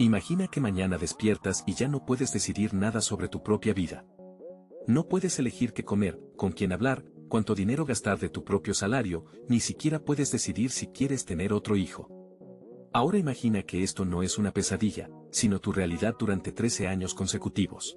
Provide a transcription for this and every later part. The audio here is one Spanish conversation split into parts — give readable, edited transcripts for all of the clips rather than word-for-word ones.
Imagina que mañana despiertas y ya no puedes decidir nada sobre tu propia vida. No puedes elegir qué comer, con quién hablar, cuánto dinero gastar de tu propio salario, ni siquiera puedes decidir si quieres tener otro hijo. Ahora imagina que esto no es una pesadilla, sino tu realidad durante 13 años consecutivos.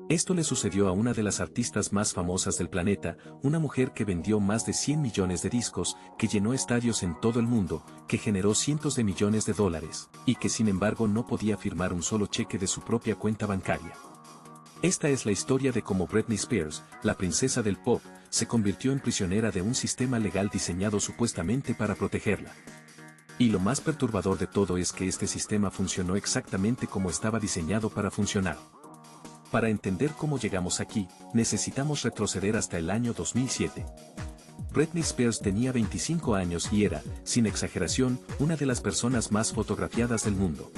Esto le sucedió a una de las artistas más famosas del planeta, una mujer que vendió más de 100 millones de discos, que llenó estadios en todo el mundo, que generó cientos de millones de dólares, y que sin embargo no podía firmar un solo cheque de su propia cuenta bancaria. Esta es la historia de cómo Britney Spears, la princesa del pop, se convirtió en prisionera de un sistema legal diseñado supuestamente para protegerla. Y lo más perturbador de todo es que este sistema funcionó exactamente como estaba diseñado para funcionar. Para entender cómo llegamos aquí, necesitamos retroceder hasta el año 2007. Britney Spears tenía 25 años y era, sin exageración, una de las personas más fotografiadas del mundo.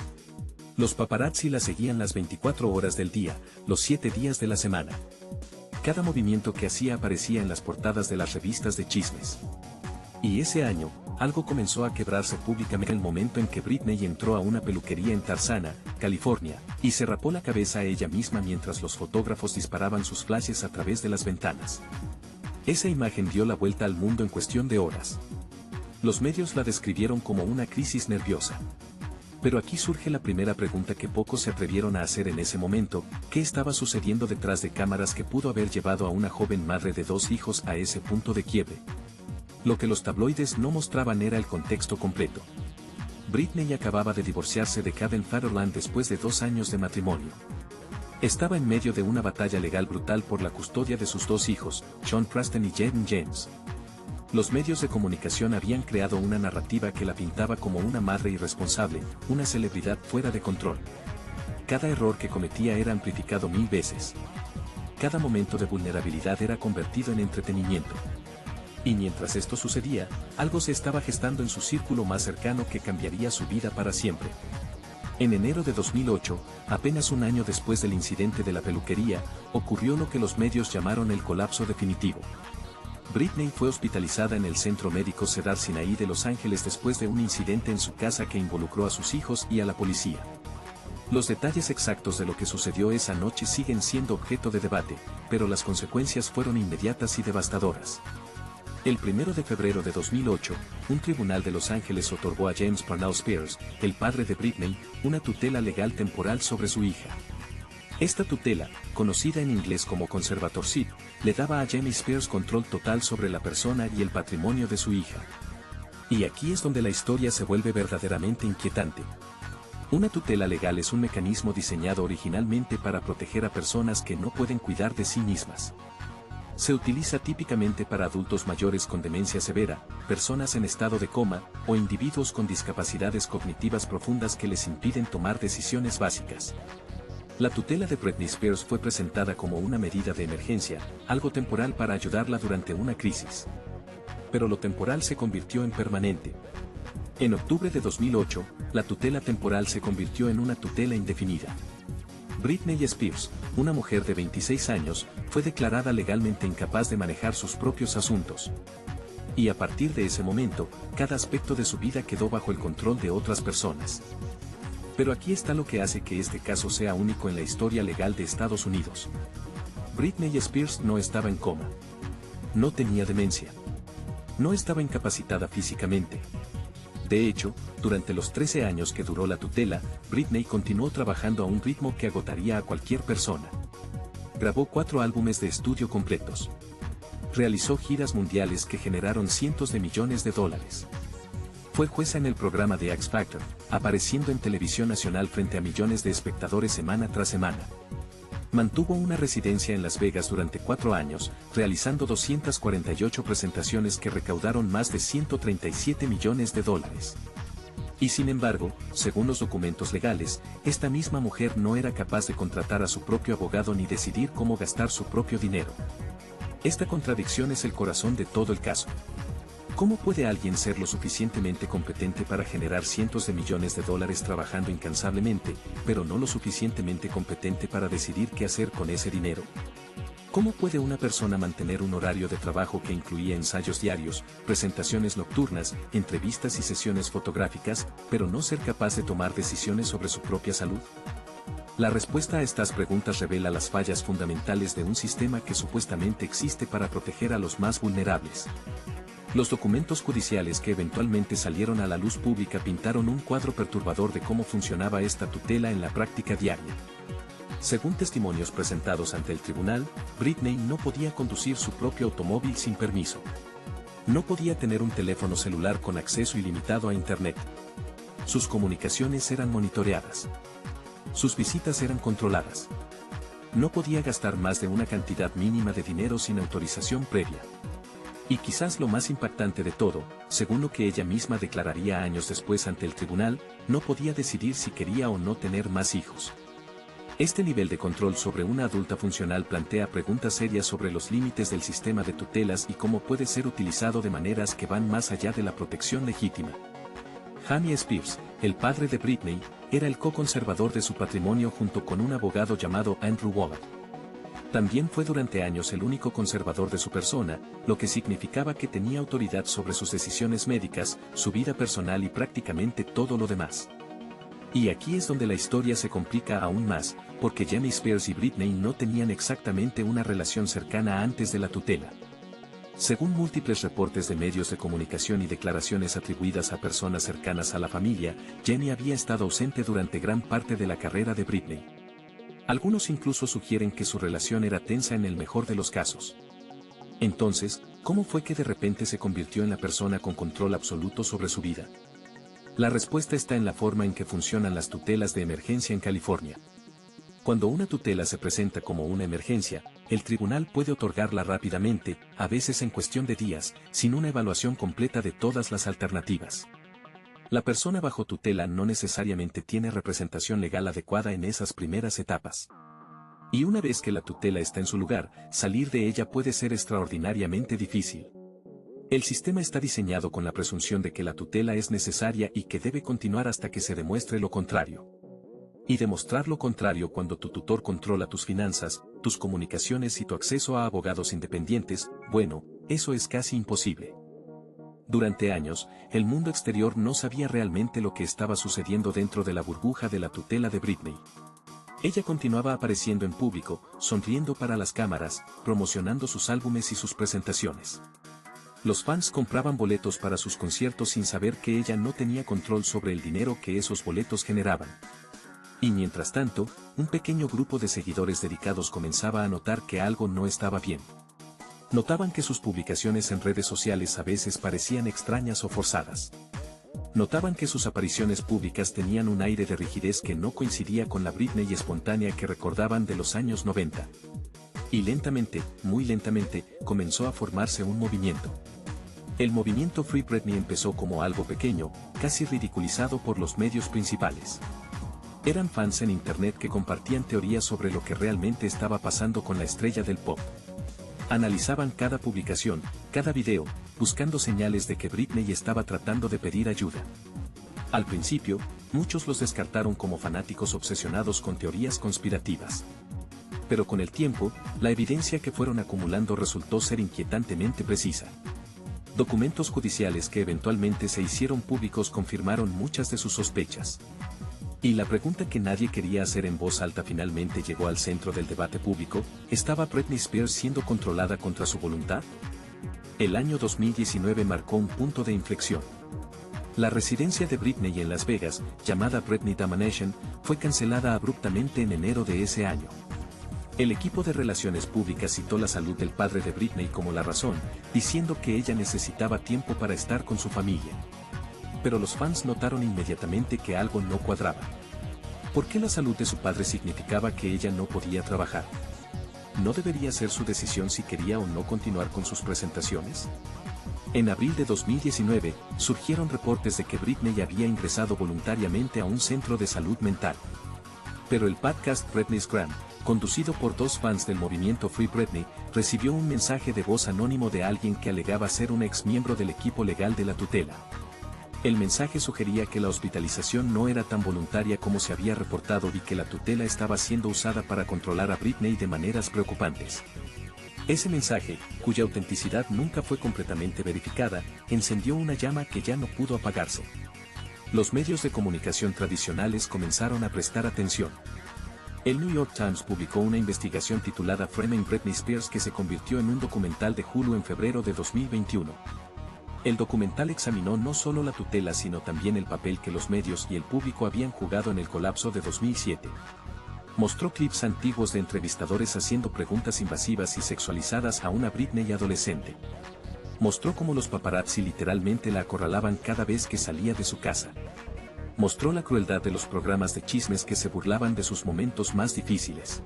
Los paparazzi la seguían las 24 horas del día, los 7 días de la semana. Cada movimiento que hacía aparecía en las portadas de las revistas de chismes. Y ese año, algo comenzó a quebrarse públicamente en el momento en que Britney entró a una peluquería en Tarzana, California, y se rapó la cabeza a ella misma mientras los fotógrafos disparaban sus flashes a través de las ventanas. Esa imagen dio la vuelta al mundo en cuestión de horas. Los medios la describieron como una crisis nerviosa. Pero aquí surge la primera pregunta que pocos se atrevieron a hacer en ese momento: ¿qué estaba sucediendo detrás de cámaras que pudo haber llevado a una joven madre de 2 hijos a ese punto de quiebre? Lo que los tabloides no mostraban era el contexto completo. Britney acababa de divorciarse de Kevin Federline después de 2 años de matrimonio. Estaba en medio de una batalla legal brutal por la custodia de sus 2 hijos, Sean Preston y Jaden James. Los medios de comunicación habían creado una narrativa que la pintaba como una madre irresponsable, una celebridad fuera de control. Cada error que cometía era amplificado 1000 veces. Cada momento de vulnerabilidad era convertido en entretenimiento. Y mientras esto sucedía, algo se estaba gestando en su círculo más cercano que cambiaría su vida para siempre. En enero de 2008, apenas un año después del incidente de la peluquería, ocurrió lo que los medios llamaron el colapso definitivo. Britney fue hospitalizada en el Centro Médico Cedars-Sinai de Los Ángeles después de un incidente en su casa que involucró a sus hijos y a la policía. Los detalles exactos de lo que sucedió esa noche siguen siendo objeto de debate, pero las consecuencias fueron inmediatas y devastadoras. El 1 de febrero de 2008, un tribunal de Los Ángeles otorgó a James Parnell Spears, el padre de Britney, una tutela legal temporal sobre su hija. Esta tutela, conocida en inglés como conservatorship, le daba a Jamie Spears control total sobre la persona y el patrimonio de su hija. Y aquí es donde la historia se vuelve verdaderamente inquietante. Una tutela legal es un mecanismo diseñado originalmente para proteger a personas que no pueden cuidar de sí mismas. Se utiliza típicamente para adultos mayores con demencia severa, personas en estado de coma, o individuos con discapacidades cognitivas profundas que les impiden tomar decisiones básicas. La tutela de Britney Spears fue presentada como una medida de emergencia, algo temporal para ayudarla durante una crisis. Pero lo temporal se convirtió en permanente. En octubre de 2008, la tutela temporal se convirtió en una tutela indefinida. Britney Spears, una mujer de 26 años, fue declarada legalmente incapaz de manejar sus propios asuntos. Y a partir de ese momento, cada aspecto de su vida quedó bajo el control de otras personas. Pero aquí está lo que hace que este caso sea único en la historia legal de Estados Unidos. Britney Spears no estaba en coma. No tenía demencia. No estaba incapacitada físicamente. De hecho, durante los 13 años que duró la tutela, Britney continuó trabajando a un ritmo que agotaría a cualquier persona. Grabó 4 álbumes de estudio completos. Realizó giras mundiales que generaron cientos de millones de dólares. Fue jueza en el programa de X Factor, apareciendo en televisión nacional frente a millones de espectadores semana tras semana. Mantuvo una residencia en Las Vegas durante 4 años, realizando 248 presentaciones que recaudaron más de 137 millones de dólares. Y sin embargo, según los documentos legales, esta misma mujer no era capaz de contratar a su propio abogado ni decidir cómo gastar su propio dinero. Esta contradicción es el corazón de todo el caso. ¿Cómo puede alguien ser lo suficientemente competente para generar cientos de millones de dólares trabajando incansablemente, pero no lo suficientemente competente para decidir qué hacer con ese dinero? ¿Cómo puede una persona mantener un horario de trabajo que incluía ensayos diarios, presentaciones nocturnas, entrevistas y sesiones fotográficas, pero no ser capaz de tomar decisiones sobre su propia salud? La respuesta a estas preguntas revela las fallas fundamentales de un sistema que supuestamente existe para proteger a los más vulnerables. Los documentos judiciales que eventualmente salieron a la luz pública pintaron un cuadro perturbador de cómo funcionaba esta tutela en la práctica diaria. Según testimonios presentados ante el tribunal, Britney no podía conducir su propio automóvil sin permiso. No podía tener un teléfono celular con acceso ilimitado a Internet. Sus comunicaciones eran monitoreadas. Sus visitas eran controladas. No podía gastar más de una cantidad mínima de dinero sin autorización previa. Y quizás lo más impactante de todo, según lo que ella misma declararía años después ante el tribunal, no podía decidir si quería o no tener más hijos. Este nivel de control sobre una adulta funcional plantea preguntas serias sobre los límites del sistema de tutelas y cómo puede ser utilizado de maneras que van más allá de la protección legítima. Jamie Spears, el padre de Britney, era el co-conservador de su patrimonio junto con un abogado llamado Andrew Waller. También fue durante años el único conservador de su persona, lo que significaba que tenía autoridad sobre sus decisiones médicas, su vida personal y prácticamente todo lo demás. Y aquí es donde la historia se complica aún más, porque Jamie Spears y Britney no tenían exactamente una relación cercana antes de la tutela. Según múltiples reportes de medios de comunicación y declaraciones atribuidas a personas cercanas a la familia, Jamie había estado ausente durante gran parte de la carrera de Britney. Algunos incluso sugieren que su relación era tensa en el mejor de los casos. Entonces, ¿cómo fue que de repente se convirtió en la persona con control absoluto sobre su vida? La respuesta está en la forma en que funcionan las tutelas de emergencia en California. Cuando una tutela se presenta como una emergencia, el tribunal puede otorgarla rápidamente, a veces en cuestión de días, sin una evaluación completa de todas las alternativas. La persona bajo tutela no necesariamente tiene representación legal adecuada en esas primeras etapas. Y una vez que la tutela está en su lugar, salir de ella puede ser extraordinariamente difícil. El sistema está diseñado con la presunción de que la tutela es necesaria y que debe continuar hasta que se demuestre lo contrario. Y demostrar lo contrario cuando tu tutor controla tus finanzas, tus comunicaciones y tu acceso a abogados independientes, bueno, eso es casi imposible. Durante años, el mundo exterior no sabía realmente lo que estaba sucediendo dentro de la burbuja de la tutela de Britney. Ella continuaba apareciendo en público, sonriendo para las cámaras, promocionando sus álbumes y sus presentaciones. Los fans compraban boletos para sus conciertos sin saber que ella no tenía control sobre el dinero que esos boletos generaban. Y mientras tanto, un pequeño grupo de seguidores dedicados comenzaba a notar que algo no estaba bien. Notaban que sus publicaciones en redes sociales a veces parecían extrañas o forzadas. Notaban que sus apariciones públicas tenían un aire de rigidez que no coincidía con la Britney espontánea que recordaban de los años 90. Y lentamente, muy lentamente, comenzó a formarse un movimiento. El movimiento Free Britney empezó como algo pequeño, casi ridiculizado por los medios principales. Eran fans en internet que compartían teorías sobre lo que realmente estaba pasando con la estrella del pop. Analizaban cada publicación, cada video, buscando señales de que Britney estaba tratando de pedir ayuda. Al principio, muchos los descartaron como fanáticos obsesionados con teorías conspirativas. Pero con el tiempo, la evidencia que fueron acumulando resultó ser inquietantemente precisa. Documentos judiciales que eventualmente se hicieron públicos confirmaron muchas de sus sospechas. Y la pregunta que nadie quería hacer en voz alta finalmente llegó al centro del debate público: ¿estaba Britney Spears siendo controlada contra su voluntad? El año 2019 marcó un punto de inflexión. La residencia de Britney en Las Vegas, llamada Britney Domination, fue cancelada abruptamente en enero de ese año. El equipo de relaciones públicas citó la salud del padre de Britney como la razón, diciendo que ella necesitaba tiempo para estar con su familia. Pero los fans notaron inmediatamente que algo no cuadraba. ¿Por qué la salud de su padre significaba que ella no podía trabajar? ¿No debería ser su decisión si quería o no continuar con sus presentaciones? En abril de 2019, surgieron reportes de que Britney había ingresado voluntariamente a un centro de salud mental. Pero el podcast Britney's Gram, conducido por dos fans del movimiento Free Britney, recibió un mensaje de voz anónimo de alguien que alegaba ser un exmiembro del equipo legal de la tutela. El mensaje sugería que la hospitalización no era tan voluntaria como se había reportado y que la tutela estaba siendo usada para controlar a Britney de maneras preocupantes. Ese mensaje, cuya autenticidad nunca fue completamente verificada, encendió una llama que ya no pudo apagarse. Los medios de comunicación tradicionales comenzaron a prestar atención. El New York Times publicó una investigación titulada Framing Britney Spears que se convirtió en un documental de Hulu en febrero de 2021. El documental examinó no solo la tutela sino también el papel que los medios y el público habían jugado en el colapso de 2007. Mostró clips antiguos de entrevistadores haciendo preguntas invasivas y sexualizadas a una Britney adolescente. Mostró cómo los paparazzi literalmente la acorralaban cada vez que salía de su casa. Mostró la crueldad de los programas de chismes que se burlaban de sus momentos más difíciles.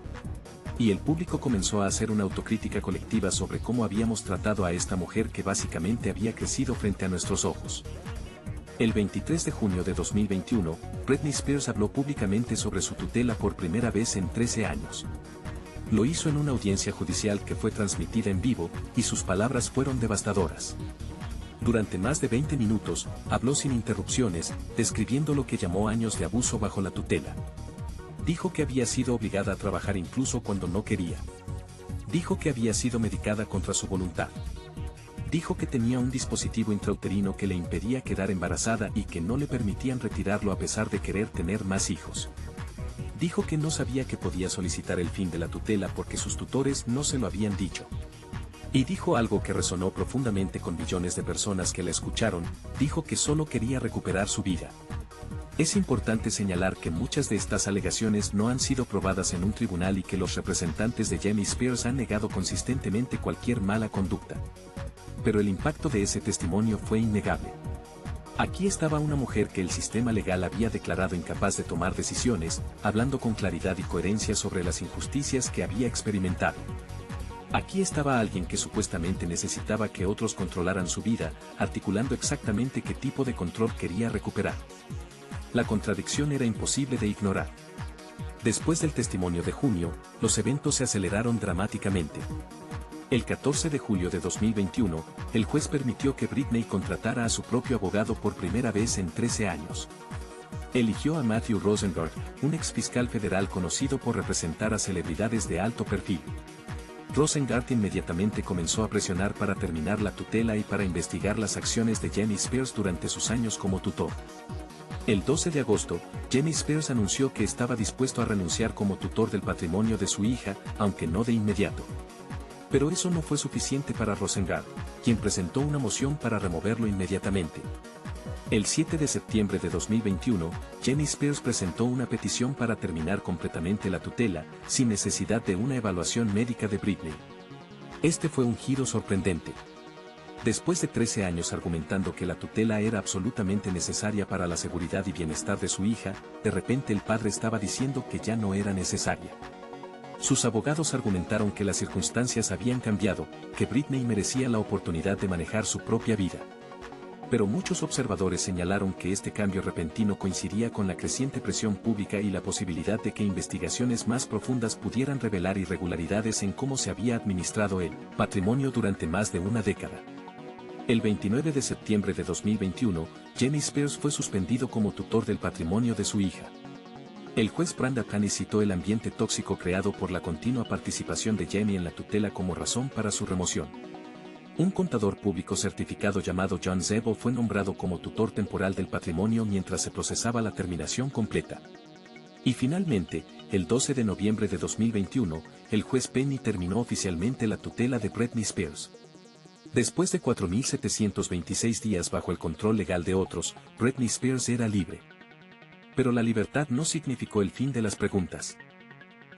Y el público comenzó a hacer una autocrítica colectiva sobre cómo habíamos tratado a esta mujer que básicamente había crecido frente a nuestros ojos. El 23 de junio de 2021, Britney Spears habló públicamente sobre su tutela por primera vez en 13 años. Lo hizo en una audiencia judicial que fue transmitida en vivo, y sus palabras fueron devastadoras. Durante más de 20 minutos, habló sin interrupciones, describiendo lo que llamó años de abuso bajo la tutela. Dijo que había sido obligada a trabajar incluso cuando no quería. Dijo que había sido medicada contra su voluntad. Dijo que tenía un dispositivo intrauterino que le impedía quedar embarazada y que no le permitían retirarlo a pesar de querer tener más hijos. Dijo que no sabía que podía solicitar el fin de la tutela porque sus tutores no se lo habían dicho. Y dijo algo que resonó profundamente con millones de personas que la escucharon, dijo que solo quería recuperar su vida. Es importante señalar que muchas de estas alegaciones no han sido probadas en un tribunal y que los representantes de Jamie Spears han negado consistentemente cualquier mala conducta. Pero el impacto de ese testimonio fue innegable. Aquí estaba una mujer que el sistema legal había declarado incapaz de tomar decisiones, hablando con claridad y coherencia sobre las injusticias que había experimentado. Aquí estaba alguien que supuestamente necesitaba que otros controlaran su vida, articulando exactamente qué tipo de control quería recuperar. La contradicción era imposible de ignorar. Después del testimonio de junio, los eventos se aceleraron dramáticamente. El 14 de julio de 2021, el juez permitió que Britney contratara a su propio abogado por primera vez en 13 años. Eligió a Matthew Rosengart, un exfiscal federal conocido por representar a celebridades de alto perfil. Rosengart inmediatamente comenzó a presionar para terminar la tutela y para investigar las acciones de Jamie Spears durante sus años como tutor. El 12 de agosto, Jamie Spears anunció que estaba dispuesto a renunciar como tutor del patrimonio de su hija, aunque no de inmediato. Pero eso no fue suficiente para Rosengart, quien presentó una moción para removerlo inmediatamente. El 7 de septiembre de 2021, Jamie Spears presentó una petición para terminar completamente la tutela, sin necesidad de una evaluación médica de Britney. Este fue un giro sorprendente. Después de 13 años argumentando que la tutela era absolutamente necesaria para la seguridad y bienestar de su hija, de repente el padre estaba diciendo que ya no era necesaria. Sus abogados argumentaron que las circunstancias habían cambiado, que Britney merecía la oportunidad de manejar su propia vida. Pero muchos observadores señalaron que este cambio repentino coincidía con la creciente presión pública y la posibilidad de que investigaciones más profundas pudieran revelar irregularidades en cómo se había administrado el patrimonio durante más de una década. El 29 de septiembre de 2021, Jamie Spears fue suspendido como tutor del patrimonio de su hija. El juez Brandon Caney citó el ambiente tóxico creado por la continua participación de Jamie en la tutela como razón para su remoción. Un contador público certificado llamado John Zebo fue nombrado como tutor temporal del patrimonio mientras se procesaba la terminación completa. Y finalmente, el 12 de noviembre de 2021, el juez Penny terminó oficialmente la tutela de Britney Spears. Después de 4.726 días bajo el control legal de otros, Britney Spears era libre. Pero la libertad no significó el fin de las preguntas.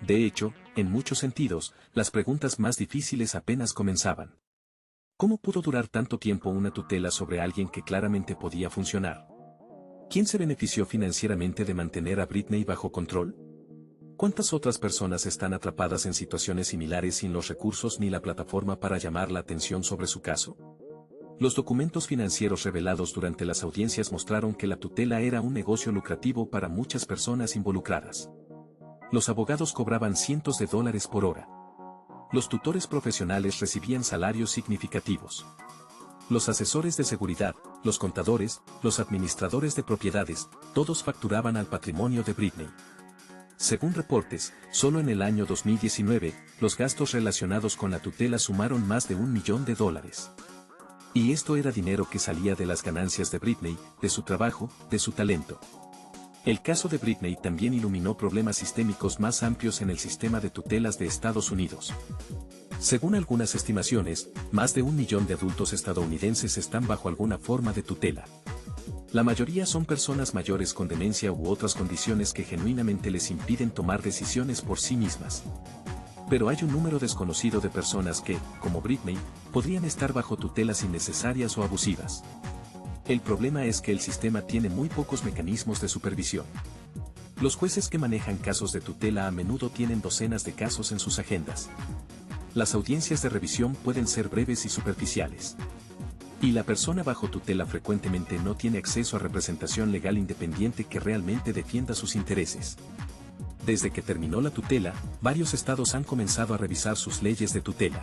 De hecho, en muchos sentidos, las preguntas más difíciles apenas comenzaban. ¿Cómo pudo durar tanto tiempo una tutela sobre alguien que claramente podía funcionar? ¿Quién se benefició financieramente de mantener a Britney bajo control? ¿Cuántas otras personas están atrapadas en situaciones similares sin los recursos ni la plataforma para llamar la atención sobre su caso? Los documentos financieros revelados durante las audiencias mostraron que la tutela era un negocio lucrativo para muchas personas involucradas. Los abogados cobraban cientos de dólares por hora. Los tutores profesionales recibían salarios significativos. Los asesores de seguridad, los contadores, los administradores de propiedades, todos facturaban al patrimonio de Britney. Según reportes, solo en el año 2019, los gastos relacionados con la tutela sumaron más de $1 millón. Y esto era dinero que salía de las ganancias de Britney, de su trabajo, de su talento. El caso de Britney también iluminó problemas sistémicos más amplios en el sistema de tutelas de Estados Unidos. Según algunas estimaciones, más de 1 millón de adultos estadounidenses están bajo alguna forma de tutela. La mayoría son personas mayores con demencia u otras condiciones que genuinamente les impiden tomar decisiones por sí mismas. Pero hay un número desconocido de personas que, como Britney, podrían estar bajo tutelas innecesarias o abusivas. El problema es que el sistema tiene muy pocos mecanismos de supervisión. Los jueces que manejan casos de tutela a menudo tienen docenas de casos en sus agendas. Las audiencias de revisión pueden ser breves y superficiales. Y la persona bajo tutela frecuentemente no tiene acceso a representación legal independiente que realmente defienda sus intereses. Desde que terminó la tutela, varios estados han comenzado a revisar sus leyes de tutela.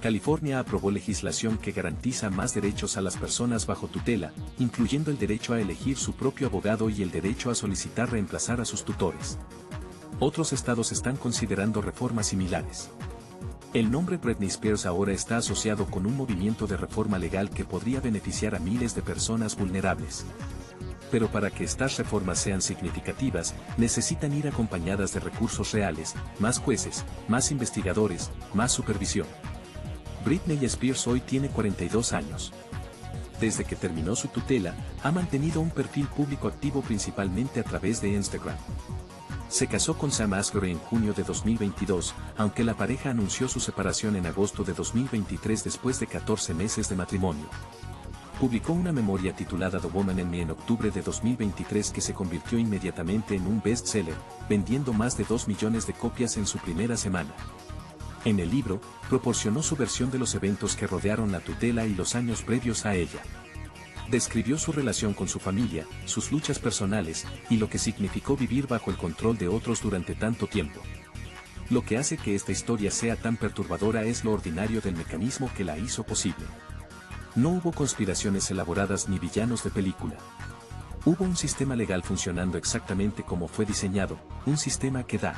California aprobó legislación que garantiza más derechos a las personas bajo tutela, incluyendo el derecho a elegir su propio abogado y el derecho a solicitar reemplazar a sus tutores. Otros estados están considerando reformas similares. El nombre Britney Spears ahora está asociado con un movimiento de reforma legal que podría beneficiar a miles de personas vulnerables. Pero para que estas reformas sean significativas, necesitan ir acompañadas de recursos reales, más jueces, más investigadores, más supervisión. Britney Spears hoy tiene 42 años. Desde que terminó su tutela, ha mantenido un perfil público activo principalmente a través de Instagram. Se casó con Sam Asghari en junio de 2022, aunque la pareja anunció su separación en agosto de 2023 después de 14 meses de matrimonio. Publicó una memoria titulada The Woman in Me en octubre de 2023 que se convirtió inmediatamente en un bestseller, vendiendo más de 2 millones de copias en su primera semana. En el libro, proporcionó su versión de los eventos que rodearon la tutela y los años previos a ella. Describió su relación con su familia, sus luchas personales, y lo que significó vivir bajo el control de otros durante tanto tiempo. Lo que hace que esta historia sea tan perturbadora es lo ordinario del mecanismo que la hizo posible. No hubo conspiraciones elaboradas ni villanos de película. Hubo un sistema legal funcionando exactamente como fue diseñado, un sistema que da